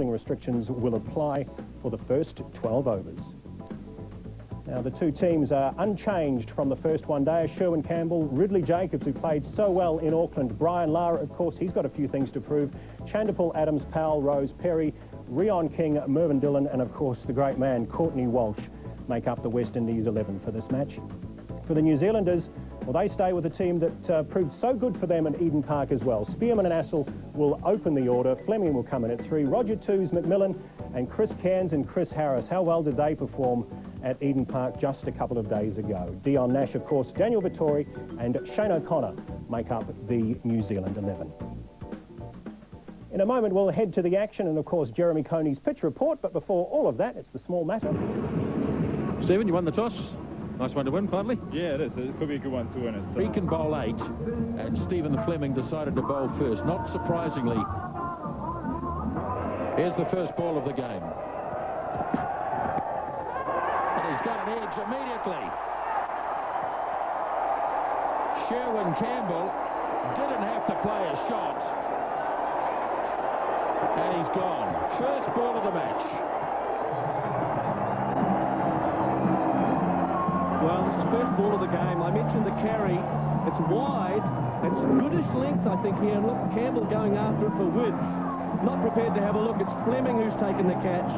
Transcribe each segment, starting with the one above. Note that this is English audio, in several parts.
restrictions will apply for the first 12 overs. Now, the two teams are unchanged from the first one-day. Sherwin Campbell, Ridley Jacobs, who played so well in Auckland. Brian Lara, of course, he's got a few things to prove. Chandapal, Adams, Powell, Rose, Perry, Rion King, Mervyn Dillon, and, of course, the great man, Courtney Walsh, make up the West Indies 11 for this match. For the New Zealanders, well, they stay with a team that proved so good for them at Eden Park as well. Spearman and Assel will open the order. Fleming will come in at 3. Roger Twos, McMillan, and Chris Cairns and Chris Harris. How well did they perform at Eden Park just a couple of days ago? Dion Nash, of course, Daniel Vettori and Shane O'Connor make up the New Zealand 11. In a moment, we'll head to the action and, of course, Jeremy Coney's pitch report. But before all of that, it's the small matter. Stephen, you won the toss. Nice one to win, partly. Yeah, it is. It could be a good one to win it. So. He can bowl 8, and Stephen Fleming decided to bowl first. Not surprisingly. Here's the first ball of the game. And he's got an edge immediately. Sherwin Campbell didn't have to play a shot. And he's gone. First ball of the match. Well, this is the first ball of the game. I mentioned the carry. It's wide. It's goodish length, I think, here. And look, Campbell going after it for width. Not prepared to have a look. It's Fleming who's taken the catch.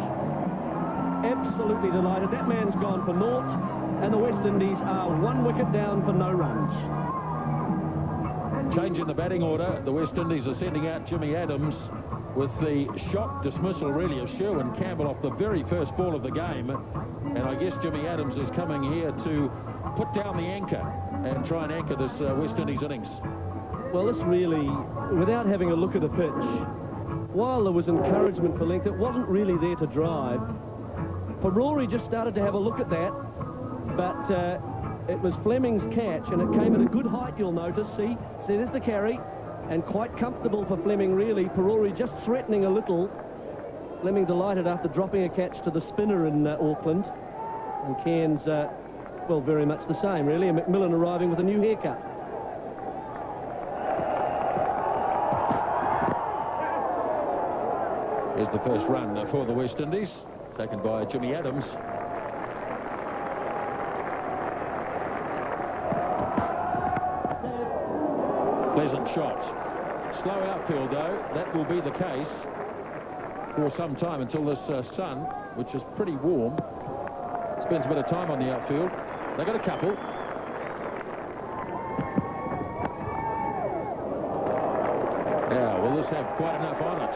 Absolutely delighted. That man's gone for naught. And the West Indies are 1 wicket down for no runs. Change in the batting order. The West Indies are sending out Jimmy Adams with the shock dismissal, really, of Sherwin Campbell off the very first ball of the game. And I guess Jimmy Adams is coming here to put down the anchor and try and anchor this West Indies innings. Well, this really, without having a look at the pitch, while there was encouragement for length, it wasn't really there to drive. Rory just started to have a look at that, but it was Fleming's catch, and it came at a good height, you'll notice. See, there's the carry, and quite comfortable for Fleming, really. Rory just threatening a little. Fleming delighted after dropping a catch to the spinner in Auckland. And Cairns, well, very much the same, really. And McMillan arriving with a new haircut. Here's the first run for the West Indies, taken by Jimmy Adams. Pleasant shot. Slow outfield, though. That will be the case for some time until this sun, which is pretty warm, spends a bit of time on the outfield. They got a couple. Now, will this have quite enough on it?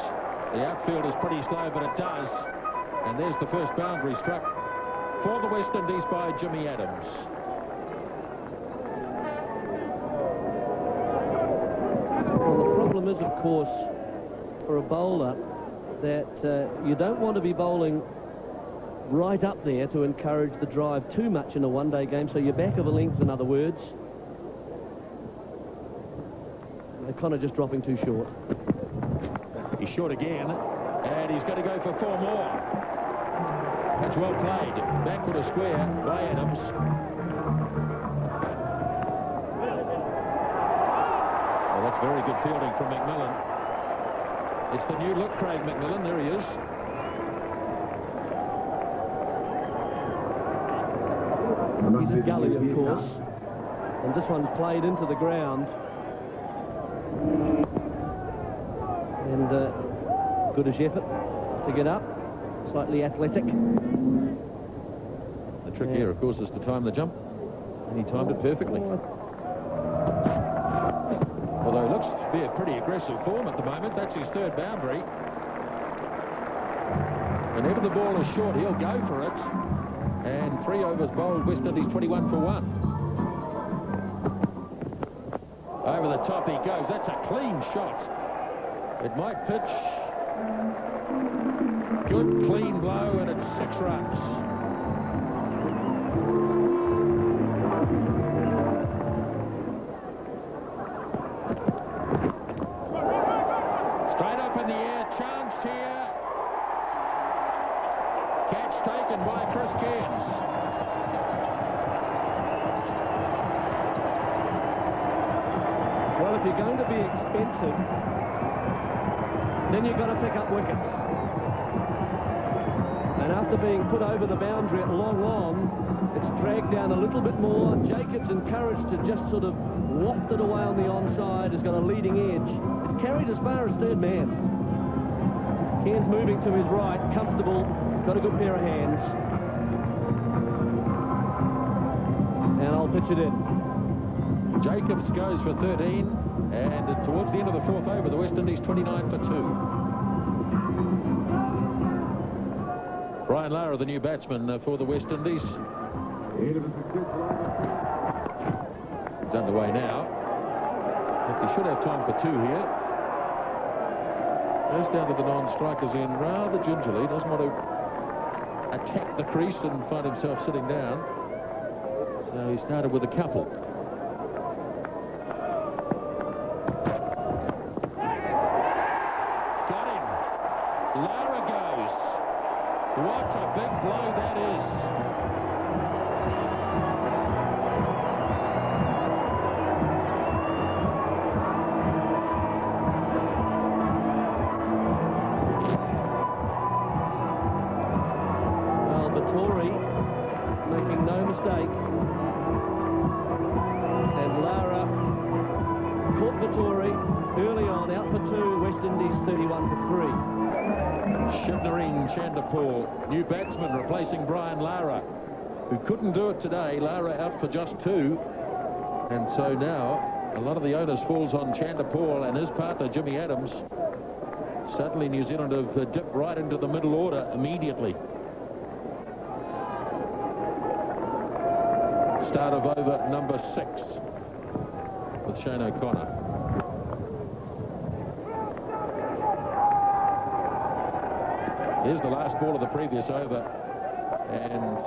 The outfield is pretty slow, but it does. And there's the first boundary struck for the West Indies by Jimmy Adams. Well, the problem is, of course, for a bowler, that you don't want to be bowling right up there to encourage the drive too much in a one-day game, so you're back of a length, in other words. They're kind of just dropping too short. He's short again, and he's going to go for 4 more. That's well played. Backward a square by Adams. Well, that's very good fielding from McMillan. It's the new look, Craig McMillan. There he is. He's a gully, of course. And this one played into the ground. And goodish effort to get up. Slightly athletic. The trick here, of course, is to time the jump. And he timed it perfectly. Although he looks to be a pretty aggressive form at the moment. That's his 3rd boundary. Whenever the ball is short, he'll go for it. And 3 overs bowled, West Indies 21 for 1. Over the top he goes. That's a clean shot. It might pitch. Good clean blow, and it's 6 runs. Straight up in the air, chance here. Catch taken by Chris Cairns. Well, if you're going to be expensive, then you've got to pick up wickets. after being put over the boundary at long on, it's dragged down a little bit more. Jacobs, encouraged to just sort of waft it away on the onside, has got a leading edge. It's carried as far as third man. Cairns moving to his right, comfortable, got a good pair of hands. And I'll pitch it in. Jacobs goes for 13, and towards the end of the fourth over, the West Indies 29 for 2. Brian Lara, the new batsman for the West Indies. It's underway now. But he should have time for 2 here. Goes down to the non-strikers in rather gingerly. Doesn't want to attack the crease and find himself sitting down. So he started with a couple. Got him. Lara goes. What a big blow that is. Vettori making no mistake, and Lara caught Vettori early on, out for 2. West Indies 31 for 3. Shivnarine Chanderpaul, new batsman replacing Brian Lara, who couldn't do it today. Lara out for just 2, and so now a lot of the onus falls on Chanderpaul and his partner Jimmy Adams. Suddenly New Zealand have dipped right into the middle order immediately. Start of over number 6 with Shane O'Connor. Here's the last ball of the previous over, and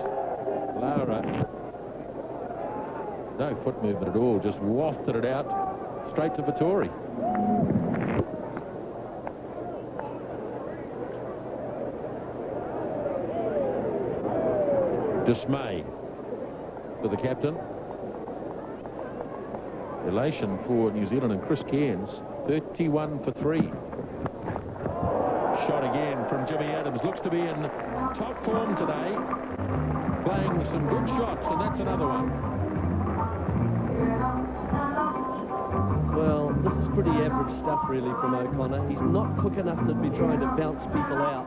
Lara, no foot movement at all, just wafted it out straight to Vettori. Dismay for the captain. Elation for New Zealand and Chris Cairns. 31 for 3. Shot again from Jimmy Adams. Looks to be in top form today. Playing some good shots, and that's another one. Well, this is pretty average stuff really from O'Connor. He's not quick enough to be trying to bounce people out.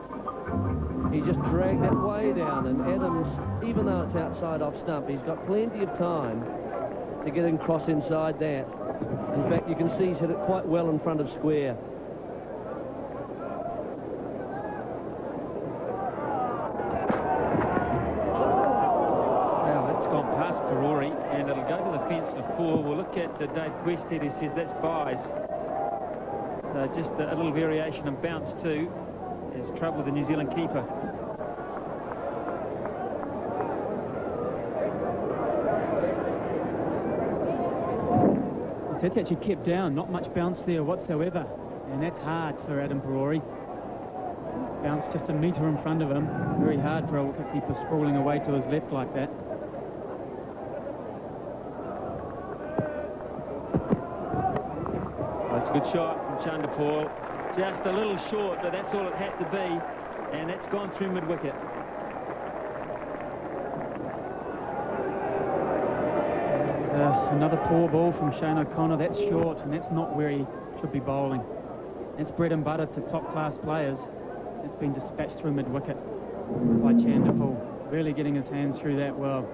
He just dragged that way down, and Adams, even though it's outside off stump, he's got plenty of time to get him cross inside that. In fact, you can see he's hit it quite well in front of square. Well, that's gone past Ferrari, and it'll go to the fence for 4. We'll look at Dave Westhead, who says that's buys. So just a little variation and bounce too. There's trouble with the New Zealand keeper. So it's actually kept down, not much bounce there whatsoever, and that's hard for Adam Ferrari. Bounce just a metre in front of him. Very hard for a wicketkeeper sprawling away to his left like that. That's a good shot from Chanderpaul. Just a little short, but that's all it had to be, and that's gone through mid-wicket. Another poor ball from Shane O'Connor. That's short, and that's not where he should be bowling. That's bread and butter to top-class players. It's been dispatched through mid-wicket by Chanderpaul. Really getting his hands through that well.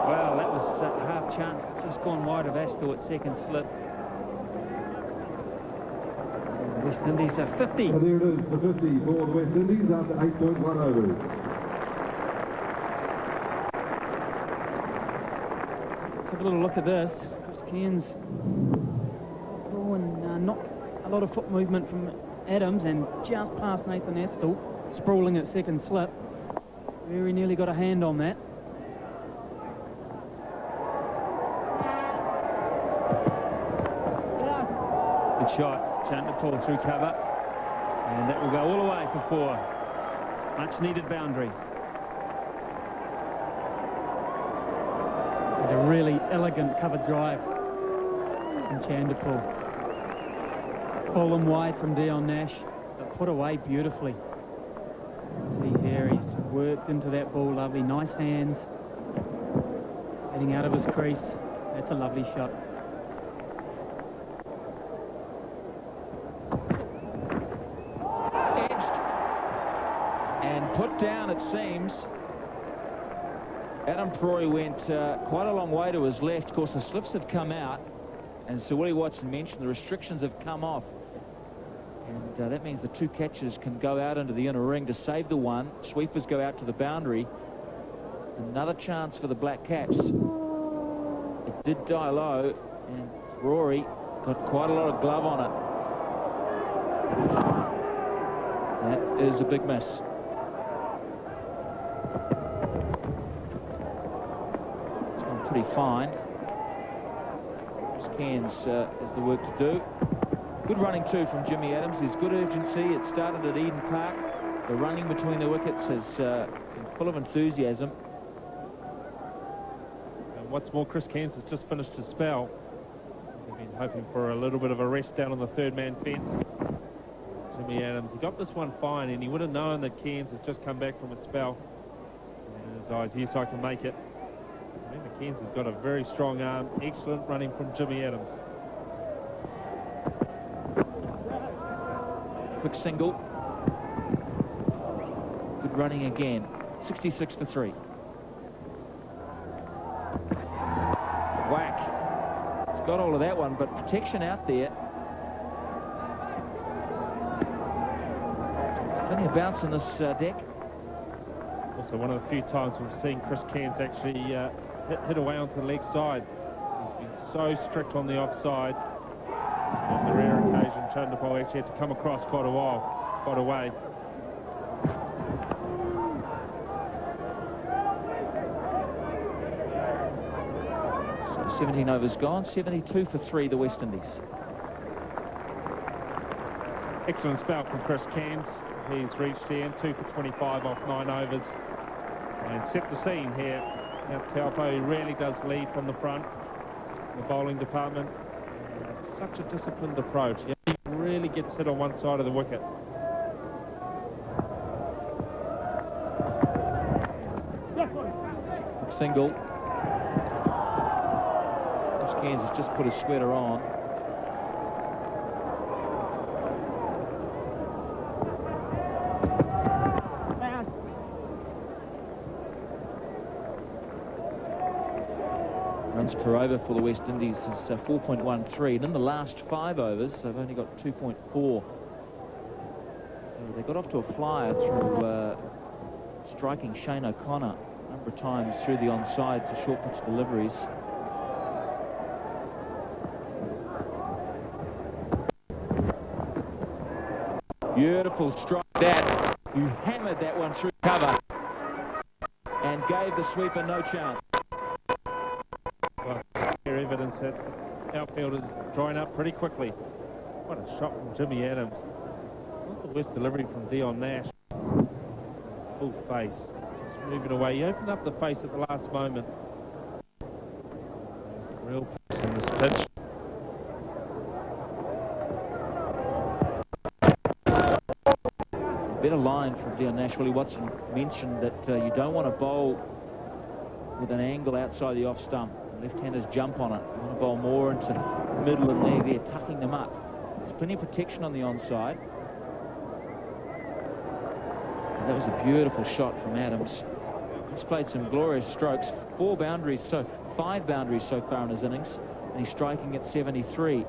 Well, that was a half chance. It's just gone wide of Astor at second slip. West Indies are 50. So there it is, the 50 for the West Indies after 8.1 overs. Let's have a little look at this. Chris Cairns. Oh, and not a lot of foot movement from Adams, and just past Nathan Astor, sprawling at second slip. Very nearly got a hand on that. Good shot. Chanderpaul through cover, and that will go all the way for 4. Much needed boundary. And a really elegant cover drive from Chanderpaul. Fallen wide from Dion Nash, but put away beautifully. See here, he's worked into that ball lovely. Nice hands. Heading out of his crease. That's a lovely shot. Edged and put down, it seems. Adam Vettori went quite a long way to his left. Of course, the slips have come out. And Sir Willie Watson mentioned the restrictions have come off. And that means the two catchers can go out into the inner ring to save the one. Sweepers go out to the boundary. Another chance for the Black Caps. It did die low, and Rory got quite a lot of glove on it. That is a big miss. It's gone pretty fine. Chris Cairns has the work to do. Good running too from Jimmy Adams. There's good urgency. It started at Eden Park. The running between the wickets has been full of enthusiasm. And what's more, Chris Cairns has just finished his spell. They've been hoping for a little bit of a rest down on the third-man fence. Jimmy Adams, he got this one fine, and he would have known that Cairns has just come back from a spell. And in his eyes, yes, I can make it. Remember, Cairns has got a very strong arm. Excellent running from Jimmy Adams. Quick single. Good running again. 66-3. Whack. He's got all of that one, but protection out there. Plenty of bounce in this deck. Also, one of the few times we've seen Chris Cairns actually hit away onto the leg side. He's been so strict on the offside. On the rare occasion, Chanderpaul actually had to come across quite a way. So 17 overs gone, 72 for 3, the West Indies. Excellent spell from Chris Cairns. He's reached the end, 2 for 25 off 9 overs. And set the scene here. Now Taupo really does lead from the front, the bowling department. Such a disciplined approach. Yeah, he really gets hit on one side of the wicket. Single. Chris Cairns has just put his sweater on. Runs per over for the West Indies is 4.13, and in the last 5 overs they've only got 2.4. So they got off to a flyer through striking Shane O'Connor a number of times through the onside to short pitch deliveries. Beautiful strike that. You hammered that one through cover and gave the sweeper no chance. Well, clear evidence that outfielders drying up pretty quickly. What a shot from Jimmy Adams. Not the worst delivery from Dion Nash. Full face. Just moving away. He opened up the face at the last moment. There's a real pace in this pitch. Better line from Dion Nash. Willie Watson mentioned that you don't want to bowl with an angle outside the off stump. Left-handers jump on it. You want to bowl more into middle and leg there, tucking them up. There's plenty of protection on the onside. And that was a beautiful shot from Adams. He's played some glorious strokes. 5 boundaries so far in his innings, and he's striking at 73.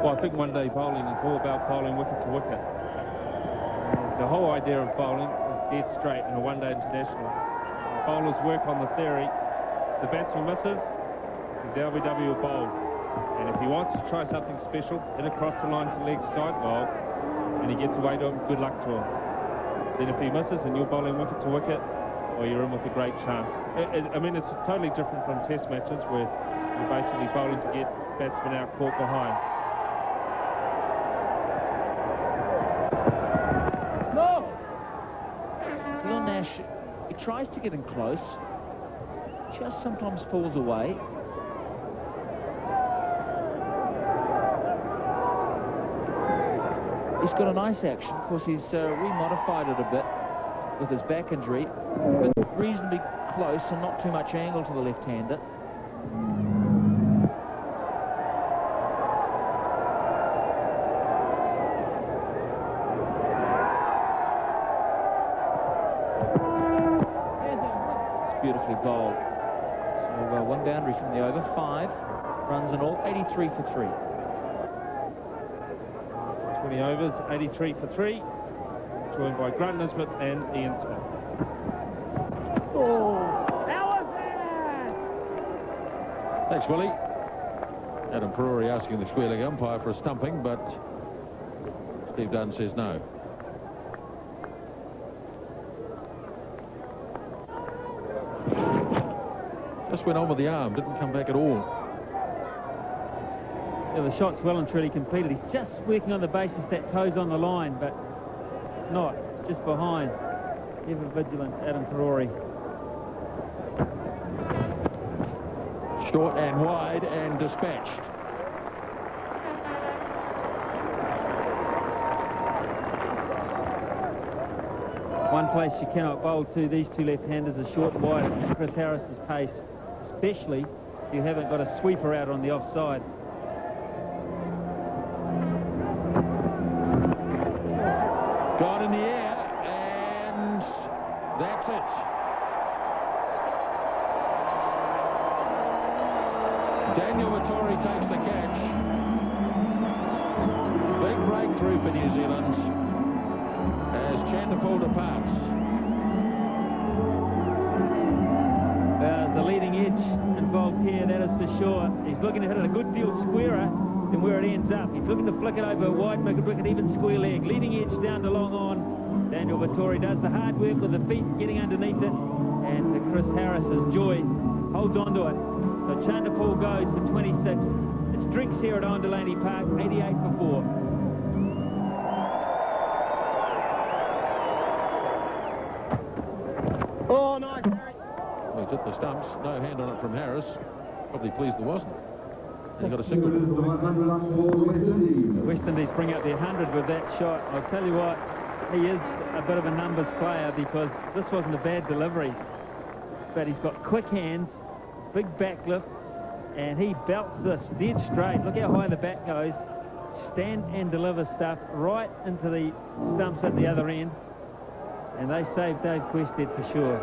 Well, I think one-day bowling is all about bowling wicket to wicket. The whole idea of bowling is dead straight in a one-day international. Bowlers work on the theory. The batsman misses, his LBW will bowl. And if he wants to try something special, hit across the line to leg side bowl, and he gets away to him, good luck to him. Then if he misses and you're bowling wicket to wicket, well, you're in with a great chance. I mean, it's totally different from test matches where you're basically bowling to get batsmen out caught behind. Marsh. He tries to get in close. Just sometimes falls away. He's got a nice action. Of course, he's remodified it a bit with his back injury, but reasonably close and not too much angle to the left-hander. It's beautifully bowled. So one boundary from the over, 5 runs in all, 83 for 3. 20 overs, 83 for 3, joined by Grant Nisbet and Ian Smith. Thanks, Willie. Adam Perori asking the squealing umpire for a stumping, but Steve Dunn says no. Just went on with the arm, didn't come back at all. Yeah, the shot's well and truly completed. He's just working on the basis that toe's on the line, but it's not. It's just behind. Ever vigilant, Adam Perori. Short and wide and dispatched. One place you cannot bowl to these two left-handers is short and wide at Chris Harris's pace, especially if you haven't got a sweeper out on the offside. Gone in the air, and that's it. Daniel Vettori takes the catch. Big breakthrough for New Zealand as Chanderpool departs. There's a leading edge involved here, that is for sure. He's looking to hit it a good deal squarer than where it ends up. He's looking to flick it over wide, make it wicket even square leg. Leading edge down to long on. Daniel Vettori does the hard work with the feet getting underneath it, and Chris Harris's joy holds on to it. So Chanderpool goes for 26. It's drinks here at Owen Delaney Park, 88 for 4. Oh, nice. Well, he's hit the stumps. No hand on it from Harris. Probably pleased there wasn't. And he got a single. The West Indies bring out their 100 with that shot. I'll tell you what, he is a bit of a numbers player, because this wasn't a bad delivery. But he's got quick hands, big backlift, and he belts this dead straight. Look how high the bat goes. Stand and deliver stuff right into the stumps at the other end. And they saved Dave Quested for sure.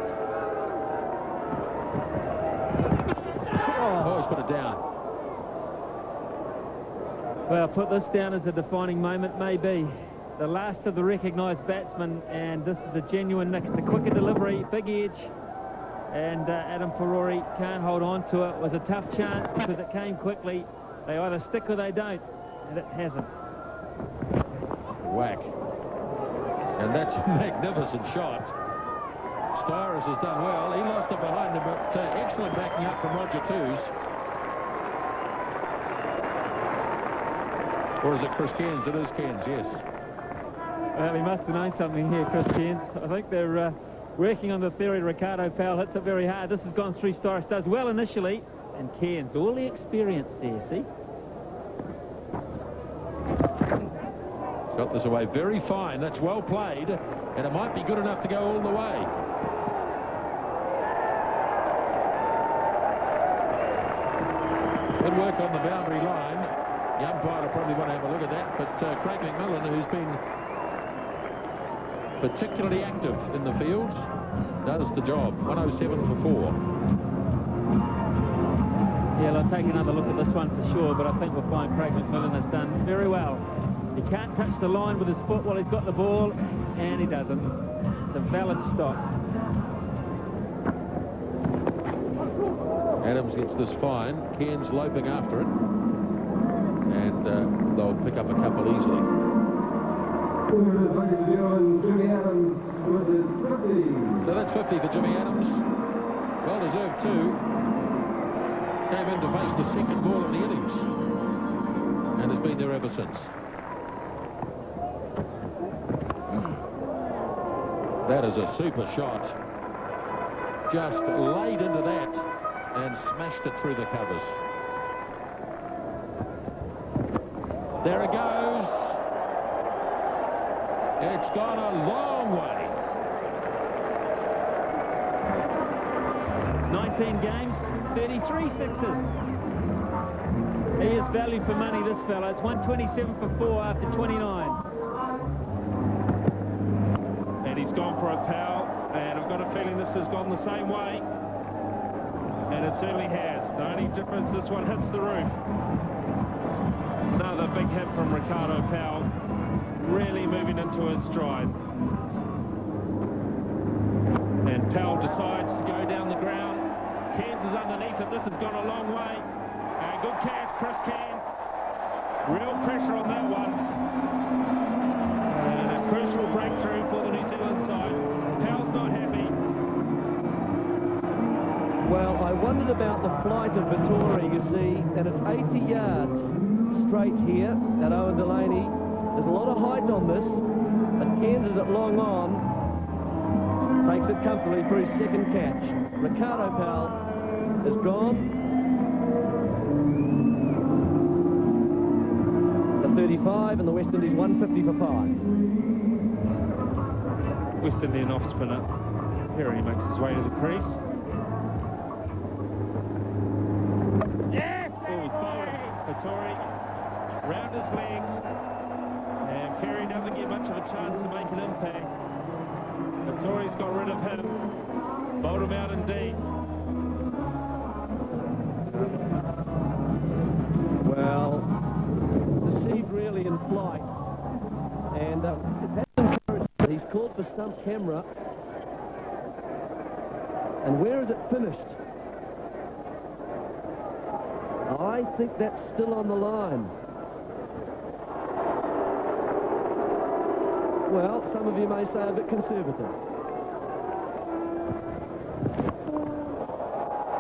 Oh, he's put it down. Well, put this down as a defining moment, maybe. The last of the recognised batsmen, and this is a genuine nick. It's a quicker delivery, big edge, and Adam Perori can't hold on to it. It was a tough chance because it came quickly. They either stick or they don't, and it hasn't. Whack. And that's a magnificent shot. Styrus has done well. He lost it behind him, but excellent backing up from Roger Toos. Or is it Chris Cairns? It is Cairns, yes. Well, he must have known something here, Chris Cairns. I think they're working on the theory Ricardo Powell hits it very hard. This has gone through. Styrus does well initially, and Cairns, all the experience there, see? He's got this away very fine. That's well played, and it might be good enough to go all the way. Good work on the boundary line. The umpire will probably want to have a look at that, but Craig McMillan, who's been particularly active in the field, does the job. 107 for 4. Yeah, I'll take another look at this one for sure, but I think we'll find Craig McMillan has done very well. He can't touch the line with his foot while he's got the ball, and he doesn't. It's a valid stop. Adams gets this fine. Cairns loping after it, and they'll pick up a couple easily. So that's 50 for Jimmy Adams. Well deserved too. Came in to face the second ball of the innings, and has been there ever since. That is a super shot. Just laid into that and smashed it through the covers. There it goes. It's gone a long way. 19 games, 33 sixes. He is value for money, this fella. It's 127 for 4 after 29. And he's gone for a foul, and I've got a feeling this has gone the same way. And it certainly has. The only difference, this one hits the roof. Another big hit from Ricardo Powell, really moving into his stride. And Powell decides to go down the ground. Cairns is underneath it. This has gone a long way. Good catch, Chris Cairns. Real pressure on that one. And a crucial breakthrough for the New Zealand side. Powell's not happy. Well, I wondered about the flight of Vettori, you see, and it's 80 yards straight here at Owen Delaney. There's a lot of height on this, but Cairns is at long on. Takes it comfortably for his second catch. Ricardo Powell is gone. The 35 and the West Indies 150 for 5. West Indian off spinner. Perry makes his way to the crease. Yes! Ball's bowled. Vettori round his legs. And Perry doesn't get much of a chance to make an impact. Vettori's got rid of him. Bowled him out indeed. Well, deceived really in flight, and it has encouraged. He's called for stump camera, and where is it finished? I think that's still on the line. Well, some of you may say a bit conservative.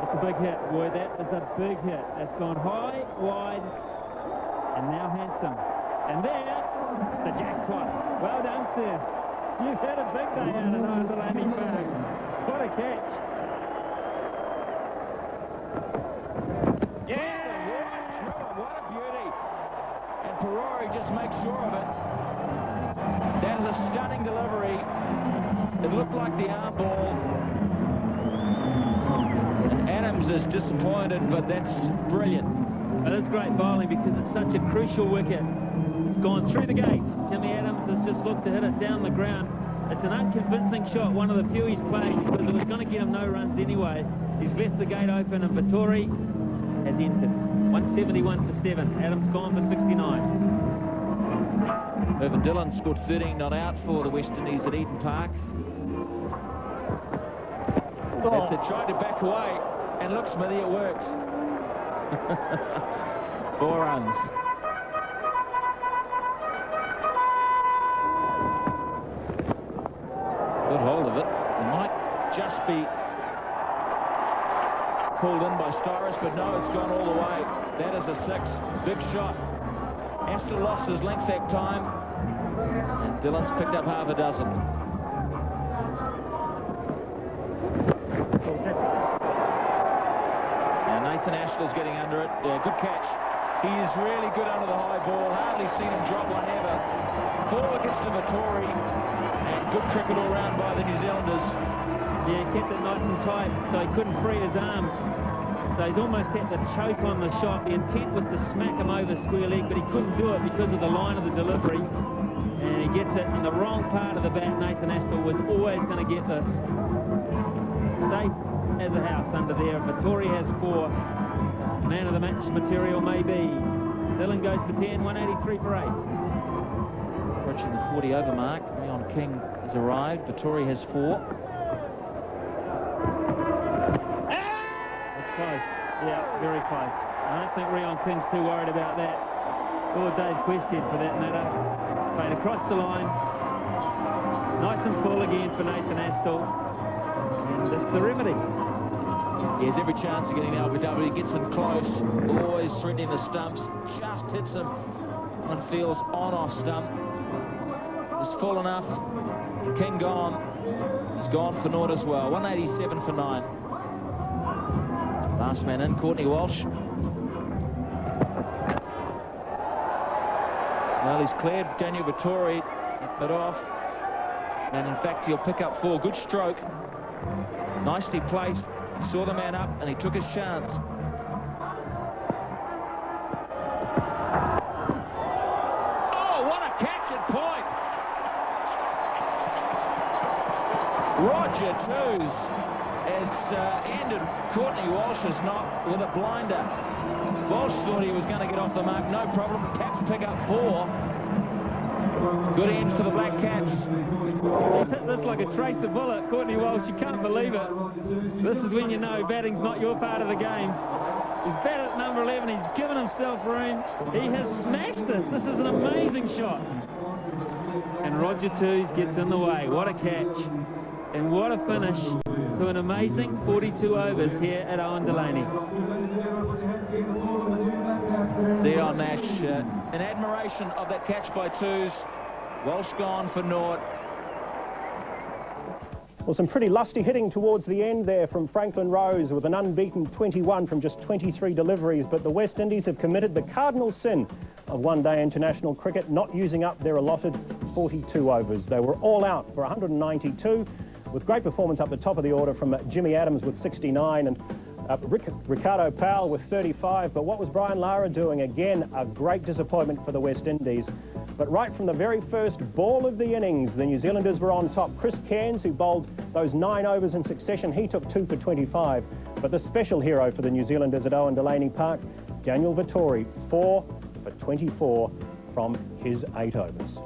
It's a big hit, boy. That is a big hit. That's gone high, wide, and now handsome. And there, the jackpot. Well done, sir. You've had a big day out of Owen Delaney Farm. What a catch. Yeah! What a beauty. And Ferrari just makes sure of it. That is a stunning delivery. It looked like the arm ball. And Adams is disappointed, but that's brilliant. Well, it's great bowling because it's such a crucial wicket. It's gone through the gate. Jimmy Adams has just looked to hit it down the ground. It's an unconvincing shot, one of the few he's played, because it was going to get him no runs anyway. He's left the gate open, and Vettori has entered. 171 for 7. Adams gone for 69. Irvin Dillon scored 13 not out for the West Indies at Eden Park. That's it, tried to back away, and look, Smithy, it works. 4 runs. Good hold of it. It might just be pulled in by Styrus, but no, it's gone all the way. That is a 6. Big shot. Astor lost his length that time, and Dillon's picked up half a dozen. Now Nathan Astor's getting under it. Yeah, good catch. He is really good under the high ball. Hardly seen him drop one ever. 4 wickets to Vettori, and good cricket all round by the New Zealanders. Yeah, he kept it nice and tight, so he couldn't free his arms. So he's almost had to choke on the shot. The intent was to smack him over square leg, but he couldn't do it because of the line of the delivery. And he gets it in the wrong part of the bat. Nathan Astor was always going to get this. Safe as a house under there. Vettori has 4. Man of the match material maybe. Dillon goes for 10, 183 for 8. Approaching the 40 over mark. Leon King has arrived. Vettori has 4. Close. Yeah, very close. I don't think Rion King's too worried about that. Or Dave Questhead, for that matter. Played across the line. Nice and full again for Nathan Astor. And that's the remedy. He has every chance of getting the LBW. He gets him close. Always threatening the stumps. Just hits him. One feels on-off stump. It's full enough. King gone. He's gone for naught as well. 187 for 9. Last man in, Courtney Walsh. Well, he's cleared Daniel Vettori it off. And in fact, he'll pick up 4. Good stroke. Nicely placed. He saw the man up and he took his chance. Oh, what a catch at point. Roger Twos has ended Courtney Walsh's knock with a blinder. Walsh thought he was going to get off the mark, no problem. Caps pick up 4. Good end for the Black Caps. He's hit this like a tracer bullet, Courtney Walsh. You can't believe it. This is when you know batting's not your part of the game. He's batted at number 11. He's given himself room. He has smashed it. This is an amazing shot. And Roger Twos gets in the way. What a catch. And what a finish to an amazing 42 overs here at Owen Delaney. Dion Nash in admiration of that catch by Twos. Walsh gone for naught. Well, some pretty lusty hitting towards the end there from Franklin Rose with an unbeaten 21 from just 23 deliveries, but the West Indies have committed the cardinal sin of one-day international cricket, not using up their allotted 42 overs. They were all out for 192, with great performance up the top of the order from Jimmy Adams with 69 and Ricardo Powell with 35. But what was Brian Lara doing? Again, a great disappointment for the West Indies. But right from the very first ball of the innings, the New Zealanders were on top. Chris Cairns, who bowled those 9 overs in succession, he took 2 for 25. But the special hero for the New Zealanders at Owen Delaney Park, Daniel Vettori, 4 for 24 from his 8 overs.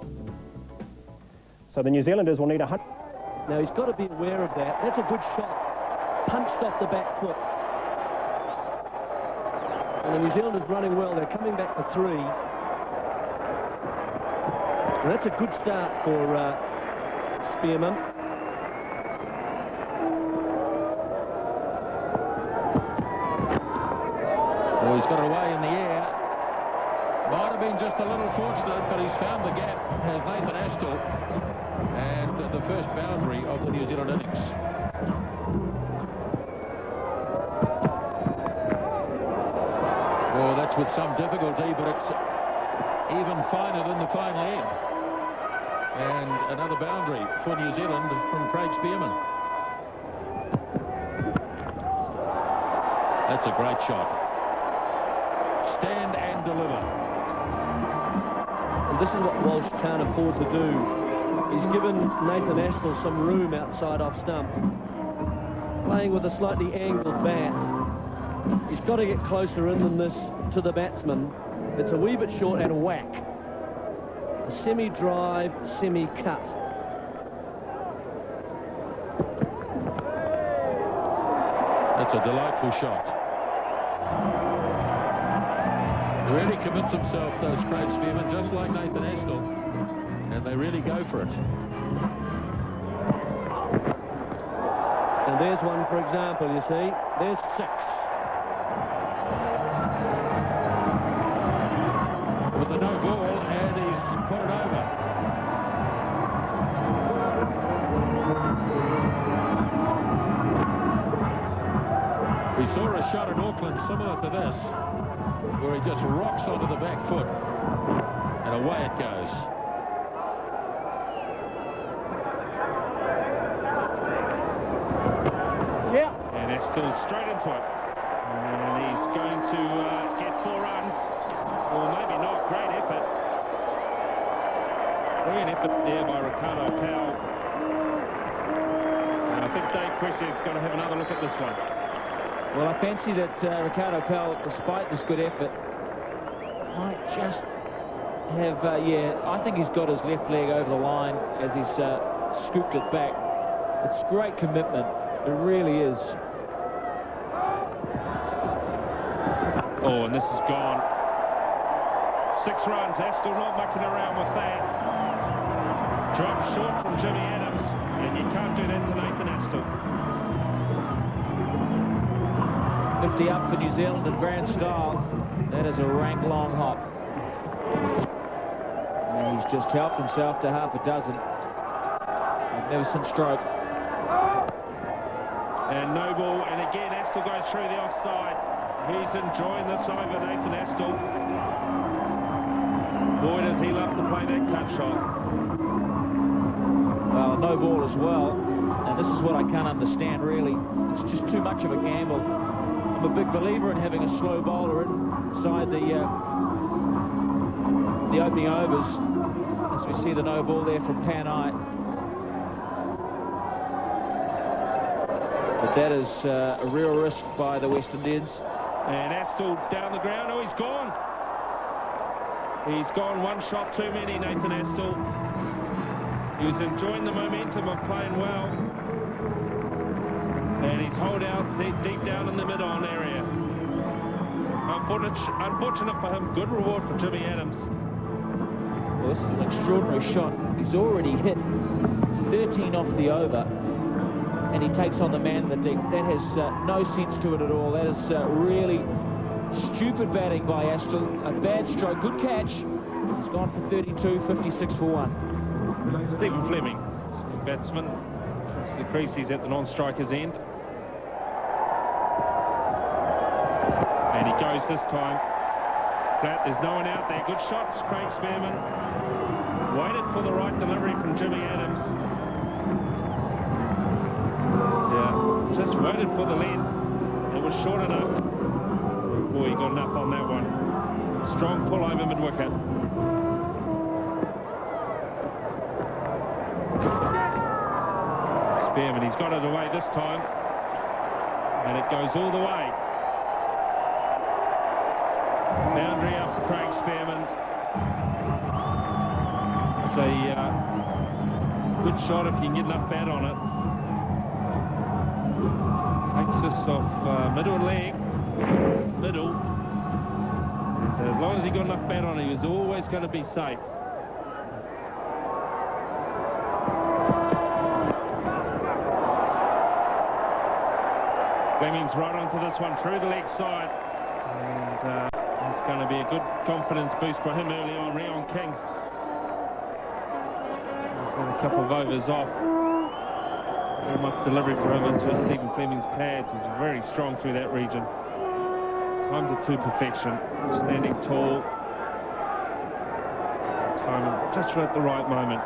So the New Zealanders will need 100. Now, he's got to be aware of that. That's a good shot. Punched off the back foot. And the New Zealanders running well. They're coming back for 3. And that's a good start for Spearman. Well, he's got it away in the air. Might have been just a little fortunate, but he's found the gap, has Nathan Astle, and the first boundary of the New Zealand innings. Oh, that's with some difficulty, but it's even finer than the fine leg. And another boundary for New Zealand from Craig Spearman. That's a great shot. Stand and deliver. And this is what Walsh can't afford to do. He's given Nathan Astle some room outside off stump. Playing with a slightly angled bat. He's got to get closer in than this to the batsman. It's a wee bit short and a whack. A semi-drive, semi-cut. That's a delightful shot. He really commits himself, does Craig Spearman, just like Nathan Astle, and they really go for it. And there's one, for example, you see. There's 6. It was a no ball, and he's put it over. We saw a shot in Auckland similar to this, where he just rocks onto the back foot, and away it goes. Yeah. And Astle straight into it. And he's going to get 4 runs. Or maybe not. Great effort. Brilliant effort there by Ricardo Powell. And I think Dave Crescent's going to have another look at this one. Well, I fancy that Ricardo Powell, despite this good effort, might just have, yeah, I think he's got his left leg over the line as he's scooped it back. It's great commitment. It really is. Oh, and this is gone. 6 runs. Astle not mucking around with that. Dropped short from Jimmy Adams, and you can't do that to Nathan Astle. 50 up for New Zealand in grand style. That is a rank long hop. And he's just helped himself to half a dozen. magnificent stroke. And no ball, and again Astle goes through the offside. He's enjoying this over, Nathan Astle. Boy, does he love to play that cut shot. Well, no ball as well, and this is what I can't understand really. It's just too much of a gamble. I'm a big believer in having a slow bowler inside the opening overs, as we see the no ball there from Panay. But that is a real risk by the West Indians. And Astle down the ground. Oh, he's gone. He's gone one shot too many, Nathan Astle. He was enjoying the momentum of playing well. And he's holed out deep down in the mid-on area. Unfortunate for him. Good reward for Jimmy Adams. Well, this is an extraordinary shot. He's already hit 13 off the over, and he takes on the man in the deep. That has no sense to it at all. That is really stupid batting by Astle. A bad stroke. Good catch. He's gone for 32, 56 for 1. Stephen Fleming, batsman, comes to the crease. He's at the non-striker's end. And he goes this time. Flat, there's no one out there. Good shots, Craig Spearman. Waited for the right delivery from Jimmy Adams. And, just waited for the length. It was short enough. Boy, he got enough on that one. Strong pull over mid-wicket. Spearman, he's got it away this time. And it goes all the way. Boundary up for Craig Spearman. It's a good shot if you can get enough bat on it. Takes this off middle leg. Middle. And as long as he got enough bat on it, he was always going to be safe. Fleming's right onto this one through the leg side. And it's going to be a good confidence boost for him early on. Rion King. He's had a couple of overs off. Warm-up delivery for him into Stephen Fleming's pads. He's very strong through that region. Timed it to perfection. Standing tall. Timing just at the right moment.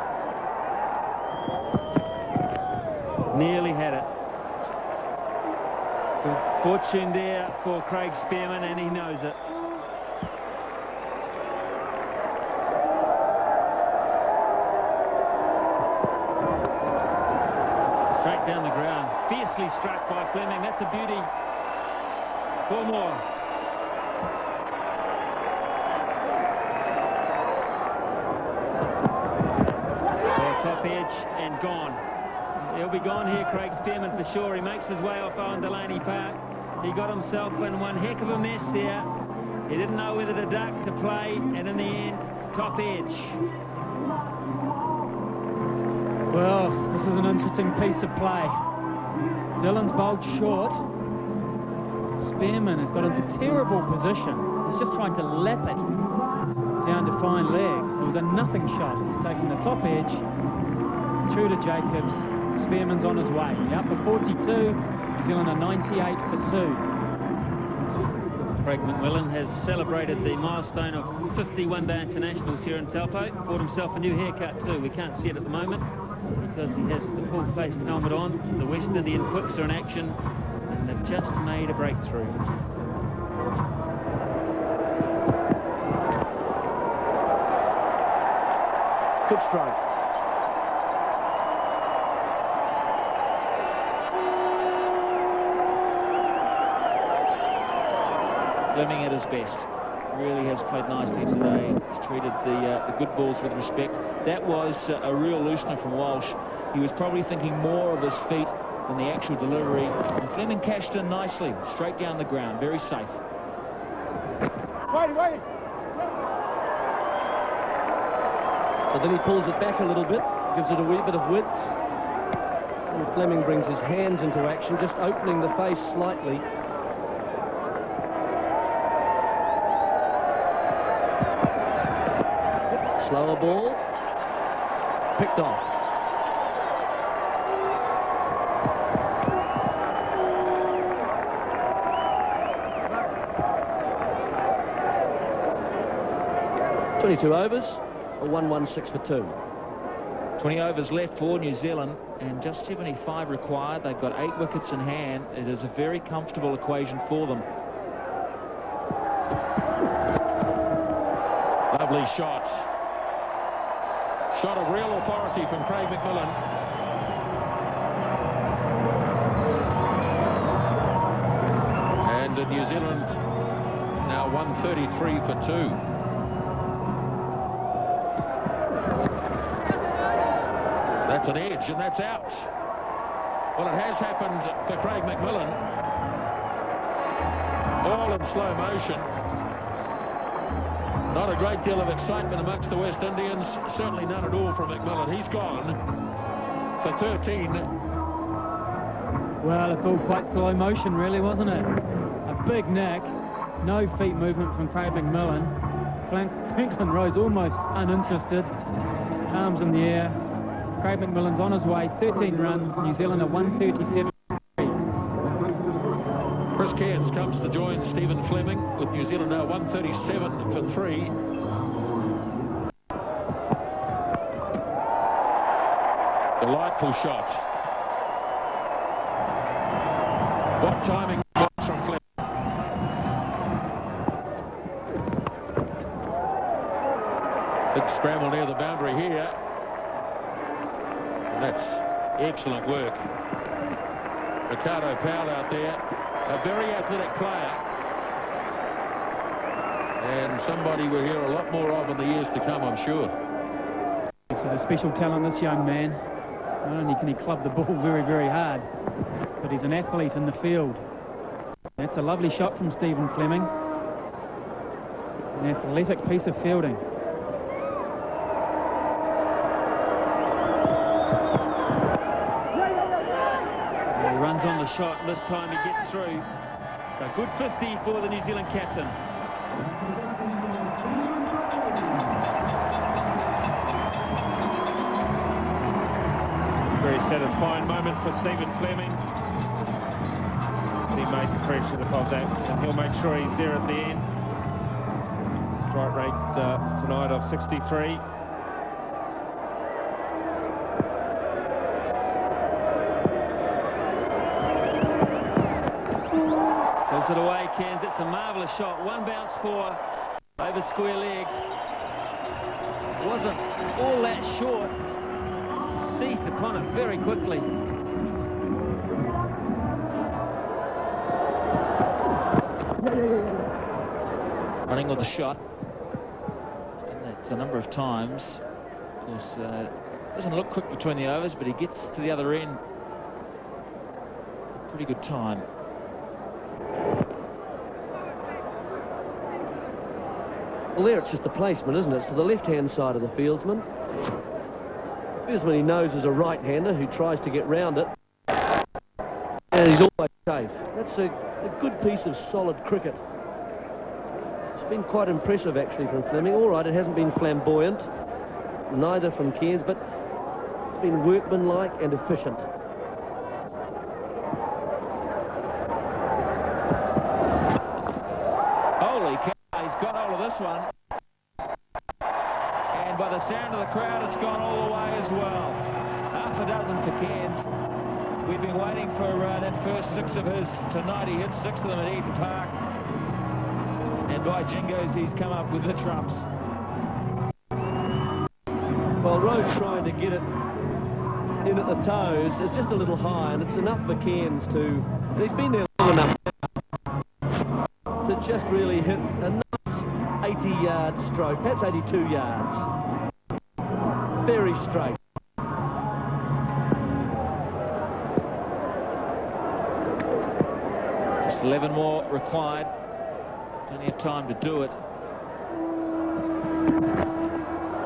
Nearly had it. Good fortune there for Craig Spearman, and he knows it. Straight down the ground. Fiercely struck by Fleming. That's a beauty. 4 more. Top edge and gone. He'll be gone here, Craig Spearman, for sure. He makes his way off Owen Delaney Park. He got himself in one heck of a mess there. He didn't know whether to duck, to play, and in the end, top edge. Well, this is an interesting piece of play. Dillon's bowled short. Spearman has got into terrible position. He's just trying to lap it down to fine leg. It was a nothing shot. He's taking the top edge through to Jacobs. Spearman's on his way. Out for 42. New Zealand are 98 for 2. Craig McMillan has celebrated the milestone of 50 one-day internationals here in Taupo. Bought himself a new haircut too. We can't see it at the moment because he has the full-faced helmet on. The West Indian quicks are in action and they've just made a breakthrough. Good stroke. Fleming at his best. Really has played nicely today. He's treated the good balls with respect. That was a real loosener from Walsh. He was probably thinking more of his feet than the actual delivery. And Fleming cashed in nicely, straight down the ground, very safe. Wait. So then he pulls it back a little bit, gives it a wee bit of width. And Fleming brings his hands into action, just opening the face slightly. Slower ball. Picked off. 22 overs, a 116 for 2. 20 overs left for New Zealand and just 75 required. They've got 8 wickets in hand. It is a very comfortable equation for them. Lovely shot. Shot of real authority from Craig McMillan. And New Zealand now 133 for 2. That's an edge, and that's out. Well, it has happened for Craig McMillan. All in slow motion. Not a great deal of excitement amongst the West Indians. Certainly none at all from McMillan. He's gone for 13. Well, it's all quite slow motion, really, wasn't it? A big nick, no feet movement from Craig McMillan. Franklin Rose almost uninterested, arms in the air. Craig McMillan's on his way, 13 runs, New Zealand at 137. Chris Cairns comes to join Stephen Fleming with New Zealand now 137 for 3. Delightful shot. What timing was from Fleming. Big scramble near the boundary here. That's excellent work. Ricardo Powell out there, a very athletic player, and somebody we'll hear a lot more of in the years to come, I'm sure. This is a special talent, this young man. Not only can he club the ball very, very hard, but he's an athlete in the field. That's a lovely shot from Stephen Fleming. An athletic piece of fielding. Runs on the shot, and this time he gets through. So good 50 for the New Zealand captain. Very satisfying moment for Stephen Fleming. His teammates appreciative of that, and he'll make sure he's there at the end. Strike rate tonight of 63. It away, Cairns. It's a marvellous shot. One bounce for over square leg. Wasn't all that short. Seized upon it very quickly. Running with the shot. Done that a number of times. Of course, doesn't look quick between the overs, but he gets to the other end. Pretty good time. Well, there it's just the placement, isn't it? It's to the left-hand side of the fieldsman. The fieldsman he knows is a right-hander who tries to get round it. And he's always safe. That's a good piece of solid cricket. It's been quite impressive, actually, from Fleming. All right, it hasn't been flamboyant, neither from Cairns, but it's been workmanlike and efficient. Holy cow, he's got hold of this one. And by the sound of the crowd, it's gone all the way as well. Half a dozen for Cairns. We've been waiting for that first 6 of his. Tonight he hit 6 of them at Eden Park. And by jingoes, he's come up with the trumps. Well, Rose trying to get it in at the toes. It's just a little high, and it's enough for Cairns to... He's been there long enough now to just really hit a nice 80-yard stroke, perhaps 82 yards. Very straight. Just 11 more required. Plenty of time to do it.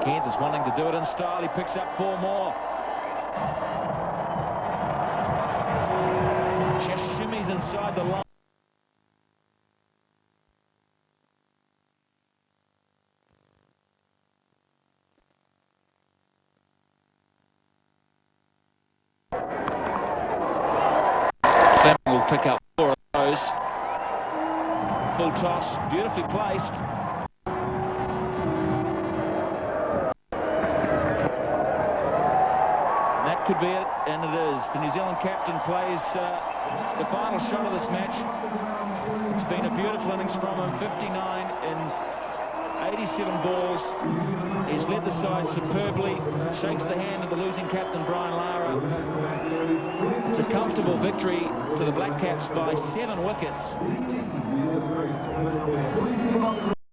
Cairns is wanting to do it in style. He picks up 4 more. Just shimmies inside the line. Fleming will pick up 4 of those. Full toss, beautifully placed. could be it, and it is. The New Zealand captain plays the final shot of this match. It's been a beautiful innings from him, 59 in 87 balls. He's led the side superbly, shakes the hand of the losing captain, Brian Lara. It's a comfortable victory to the Black Caps by 7 wickets.